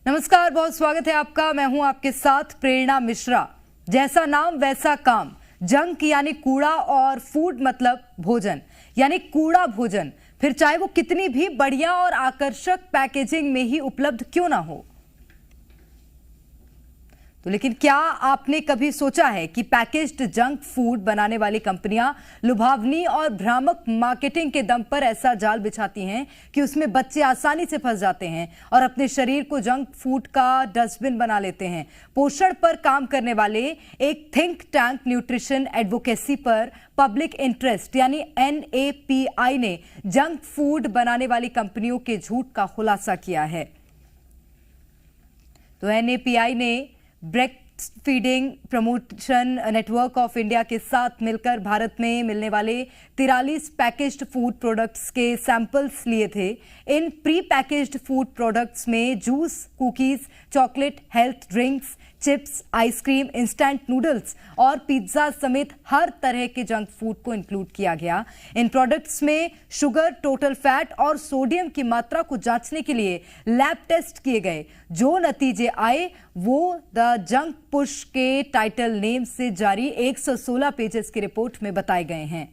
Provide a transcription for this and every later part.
नमस्कार, बहुत स्वागत है आपका। मैं हूं आपके साथ प्रेरणा मिश्रा। जैसा नाम वैसा काम। जंक यानी कूड़ा और फूड मतलब भोजन यानी कूड़ा भोजन, फिर चाहे वो कितनी भी बढ़िया और आकर्षक पैकेजिंग में ही उपलब्ध क्यों ना हो। तो लेकिन क्या आपने कभी सोचा है कि पैकेज्ड जंक फूड बनाने वाली कंपनियां लुभावनी और भ्रामक मार्केटिंग के दम पर ऐसा जाल बिछाती हैं कि उसमें बच्चे आसानी से फंस जाते हैं और अपने शरीर को जंक फूड का डस्टबिन बना लेते हैं। पोषण पर काम करने वाले एक थिंक टैंक न्यूट्रिशन एडवोकेसी पर पब्लिक इंटरेस्ट यानी NAPI ने जंक फूड बनाने वाली कंपनियों के झूठ का खुलासा किया है। तो NAPI ने breast feeding promotion network of India के साथ मिलकर भारत में मिलने वाले 43 पैकेज्ड फूड प्रोडक्ट्स के सैंपल्स लिए थे। इन प्री पैकेज्ड फूड प्रोडक्ट्स में juice, cookies, chocolate, health drinks, chips, ice cream, instant noodles और पिज्जा समेत हर तरह के जंक फूड को इंक्लूड किया गया। इन प्रोडक्ट्स में शुगर, टोटल फैट और सोडियम की मात्रा को जांचने के लिए लैब टेस्ट किए गए। जो नतीजे आए वो द जंक पुश के टाइटल नेम से जारी 116 पेजेस की रिपोर्ट में बताए गए हैं।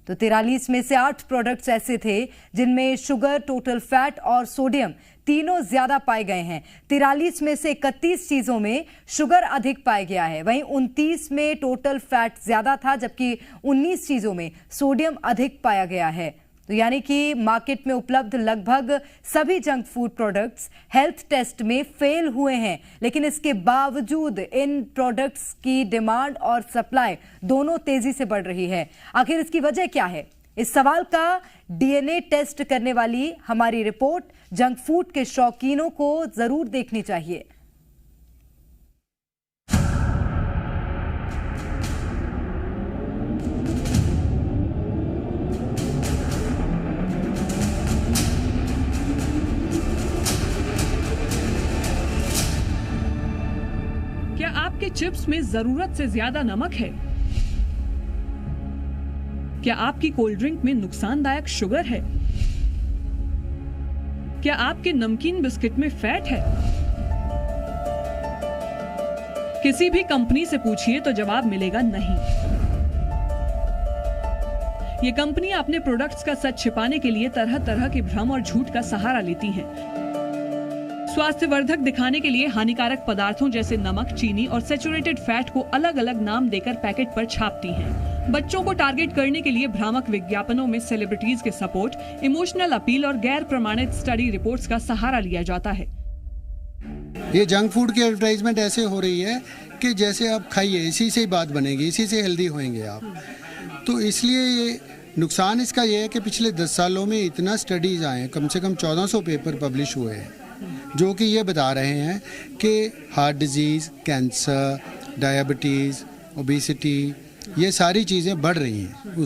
तो 43 में से 8 प्रोडक्ट्स ऐसे थे जिनमें शुगर, टोटल फैट और सोडियम तीनों ज्यादा पाए गए हैं। 43 में से 31 चीजों में शुगर अधिक पाया गया है। वहीं 29 में टोटल फैट ज्यादा था, जबकि 19 चीजों में सोडियम अधिक पाया गया है। तो यानी कि मार्केट में उपलब्ध लगभग सभी junk food products health test में फेल हुए हैं, लेकिन इसके बावजूद इन प्रोडक्ट्स की डिमांड और सप्लाई दोनों तेजी से बढ़ रही है। आखिर इसकी वजह क्या है? इस सवाल का DNA टेस्ट करने वाली हमारी रिपोर्ट जंक फूड के शौकीनों को जरूर देखनी चाहिए। क्या आपके चिप्स में जरूरत से ज्यादा नमक है? क्या आपकी कोल्ड ड्रिंक में नुकसानदायक शुगर है? क्या आपके नमकीन बिस्किट में फैट है? किसी भी कंपनी से पूछिए तो जवाब मिलेगा नहीं। ये कंपनियां अपने प्रोडक्ट्स का सच छिपाने के लिए तरह तरह के भ्रम और झूठ का सहारा लेती हैं। स्वास्थ्यवर्धक दिखाने के लिए हानिकारक पदार्थों जैसे नमक, चीनी और सैचुरेटेड फैट को अलग अलग नाम देकर पैकेट पर छापती हैं। बच्चों को टारगेट करने के लिए भ्रामक विज्ञापनों में सेलिब्रिटीज के सपोर्ट, इमोशनल अपील और गैर प्रमाणित स्टडी रिपोर्ट्स का सहारा लिया जाता है। ये जंक फूड की एडवर्टाइजमेंट ऐसे हो रही है कि जैसे आप खाइए, इसी से ही बात बनेगी, इसी से हेल्दी होंगे आप। तो इसलिए ये नुकसान इसका ये है कि पिछले 10 सालों में इतना स्टडीज आए हैं, कम से कम 1400 पेपर पब्लिश हुए हैं, जो कि ये बता रहे हैं कि heart disease, cancer, diabetes, obesity, ये सारी चीज़ें बढ़ रही हैं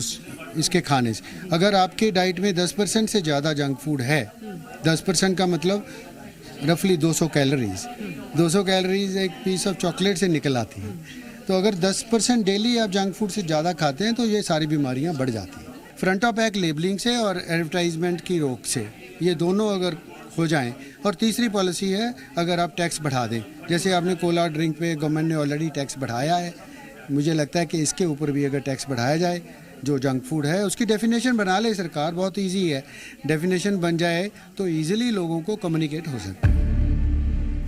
इसके खाने से। अगर आपके डाइट में 10% से ज़्यादा जंक फूड है, 10% का मतलब रफली 200 कैलोरीज, 200 कैलोरीज एक पीस ऑफ चॉकलेट से निकल आती हैं। तो अगर 10% डेली आप जंक फूड से ज़्यादा खाते हैं तो ये सारी बीमारियाँ बढ़ जाती हैं। फ्रंट ऑफ पैक लेबलिंग से और एडवर्टाइजमेंट की रोक से, ये दोनों अगर हो जाएं। और तीसरी पॉलिसी है, अगर आप टैक्स बढ़ा दें, जैसे आपने कोला ड्रिंक पे गवर्नमेंट ने ऑलरेडी टैक्स बढ़ाया है, मुझे लगता है कि इसके ऊपर भी अगर टैक्स बढ़ाया जाए, जो जंक फूड है उसकी डेफिनेशन बना ले सरकार, बहुत इजी है, डेफिनेशन बन जाए तो इजीली लोगों को कम्युनिकेट हो सकता है।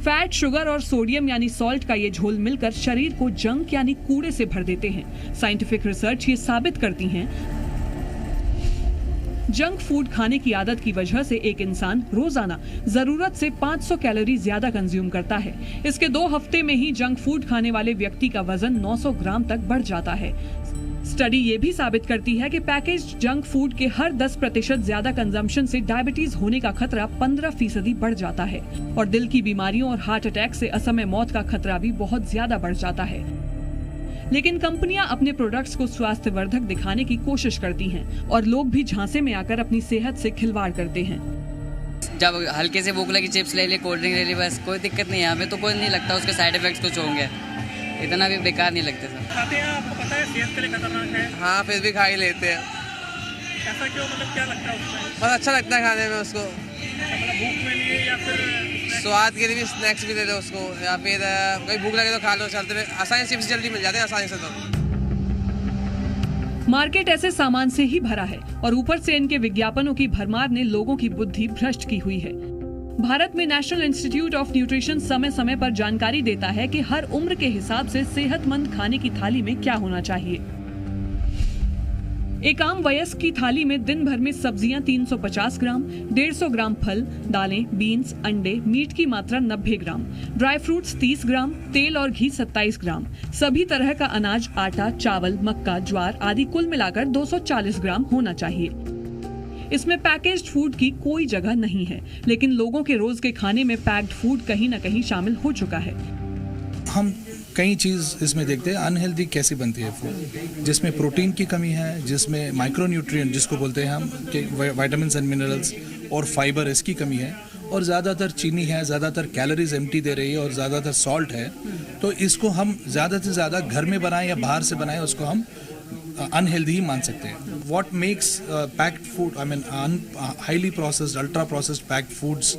फैट, शुगर और सोडियम यानी सॉल्ट का ये झोल मिलकर शरीर को जंक यानी कूड़े से भर देते हैं। साइंटिफिक रिसर्च ये साबित करती हैं जंक फूड खाने की आदत की वजह से एक इंसान रोजाना जरूरत से 500 कैलोरी ज्यादा कंज्यूम करता है। इसके 2 हफ्ते में ही जंक फूड खाने वाले व्यक्ति का वजन 900 ग्राम तक बढ़ जाता है। स्टडी ये भी साबित करती है कि पैकेज्ड जंक फूड के हर 10% ज्यादा कंजम्पशन से डायबिटीज होने का खतरा 15% बढ़ जाता है और दिल की बीमारियों और हार्ट अटैक से असमय मौत का खतरा भी बहुत ज्यादा बढ़ जाता है। लेकिन कंपनियां अपने प्रोडक्ट्स को स्वास्थ्यवर्धक दिखाने की कोशिश करती हैं और लोग भी झांसे में आकर अपनी सेहत से खिलवाड़ करते हैं। जब हल्के से भूख लगी, चिप्स ले ली, कोल्ड ड्रिंक ले ली, बस कोई दिक्कत नहीं है। यहाँ पे तो कोई नहीं लगता उसके साइड इफेक्ट्स कुछ होंगे, इतना भी बेकार नहीं लगते सर। खाते हैं, आपको पता है सेहत के लिए खतरनाक है। हाँ, फिर भी खा ही लेते हैं। ऐसा क्यों, मतलब क्या लगता है उसमें? बहुत अच्छा लगता है खाने में उसको। मतलब भूख में लिए या फिर स्वाद के लिए भी स्नैक्स भी दे दो उसको, या फिर कोई भूख लगे तो खा लो, चलते हुए आसानी चिप्स जल्दी मिल जाते हैं आसानी से। तो मार्केट ऐसे सामान से ही भरा है और ऊपर से इनके विज्ञापनों की भरमार ने लोगों की बुद्धि भ्रष्ट की हुई है। भारत में नेशनल इंस्टीट्यूट ऑफ न्यूट्रिशन समय समय पर जानकारी देता है कि हर उम्र के हिसाब से सेहतमंद खाने की थाली में क्या होना चाहिए। एक आम वयस्क की थाली में दिन भर में सब्जियां 350 ग्राम, 150 ग्राम फल, दालें, बीन्स, अंडे, मीट की मात्रा 90 ग्राम, ड्राई फ्रूट्स 30 ग्राम, तेल और घी 27 ग्राम, सभी तरह का अनाज, आटा, चावल, मक्का, ज्वार आदि कुल मिलाकर 240 ग्राम होना चाहिए। इसमें पैकेज्ड फूड की कोई जगह नहीं है, लेकिन लोगों के रोज के खाने में पैक्ड फूड कहीं न कहीं शामिल हो चुका है। हम कई चीज़ इसमें देखते हैं अनहेल्दी कैसी बनती है फूड, जिसमें प्रोटीन की कमी है, जिसमें माइक्रोन्यूट्रिएंट जिसको बोलते हैं हम कि विटामिन्स एंड मिनरल्स और फाइबर इसकी कमी है, और ज़्यादातर चीनी है, ज़्यादातर कैलोरीज एम्प्टी दे रही है और ज़्यादातर सॉल्ट है। तो इसको हम ज़्यादा से ज़्यादा घर में बनाएं या बाहर से बनाएं, उसको हम अनहेल्दी ही मान सकते हैं। What makes packed food, I mean highly processed, ultra processed packed foods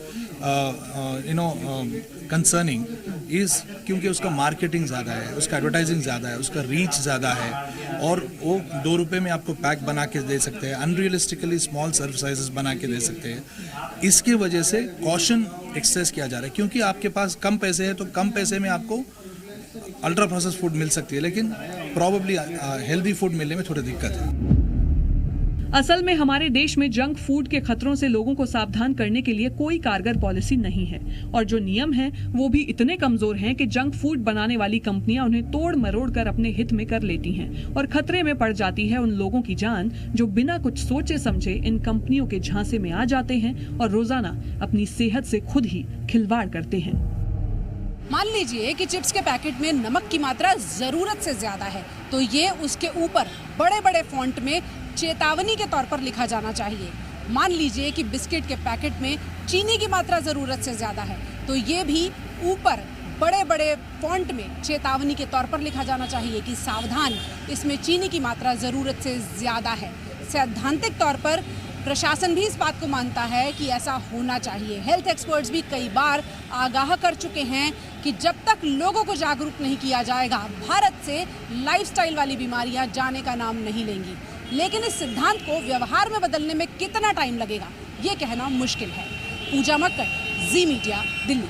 concerning is क्योंकि उसका मार्केटिंग ज़्यादा है, उसका एडवर्टाइजिंग ज़्यादा है, उसका रीच ज़्यादा है, और वो 2 रुपये में आपको पैक बना के दे सकते हैं, अनरियलिस्टिकली स्मॉल सर्व साइजेस बना के दे सकते हैं। इसके वजह से कॉशन एक्सेस किया जा रहा है, क्योंकि आपके पास कम पैसे हैं तो कम पैसे में आपको अल्ट्रा प्रोसेस्ड फूड मिल सकती है, लेकिन प्रॉबेबली हेल्दी फूड मिलने में थोड़ी दिक्कत है। असल में हमारे देश में जंक फूड के खतरों से लोगों को सावधान करने के लिए कोई कारगर पॉलिसी नहीं है, और जो नियम हैं वो भी इतने कमजोर हैं कि जंक फूड बनाने वाली कंपनियां उन्हें तोड़ मरोड़ कर अपने हित में कर लेती हैं, और खतरे में पड़ जाती है उन लोगों की जान जो बिना कुछ सोचे समझे इन कंपनियों के झांसे में आ जाते हैं और रोजाना अपनी सेहत से खुद ही खिलवाड़ करते हैं। मान लीजिए कि चिप्स के पैकेट में नमक की मात्रा जरूरत से ज्यादा है, तो ये उसके ऊपर बड़े बड़े फॉन्ट में चेतावनी के तौर पर लिखा जाना चाहिए। मान लीजिए कि बिस्किट के पैकेट में चीनी की मात्रा जरूरत से ज्यादा है, तो ये भी ऊपर बड़े बड़े फॉन्ट में चेतावनी के तौर पर लिखा जाना चाहिए कि सावधान, इसमें चीनी की मात्रा जरूरत से ज्यादा है। सैद्धांतिक तौर पर प्रशासन भी इस बात को मानता है कि ऐसा होना चाहिए। हेल्थ एक्सपर्ट्स भी कई बार आगाह कर चुके हैं कि जब तक लोगों को जागरूक नहीं किया जाएगा, भारत से लाइफस्टाइल वाली बीमारियां जाने का नाम नहीं लेंगी। लेकिन इस सिद्धांत को व्यवहार में बदलने में कितना टाइम लगेगा, ये कहना मुश्किल है। पूजा मक्कड़, जी मीडिया, दिल्ली।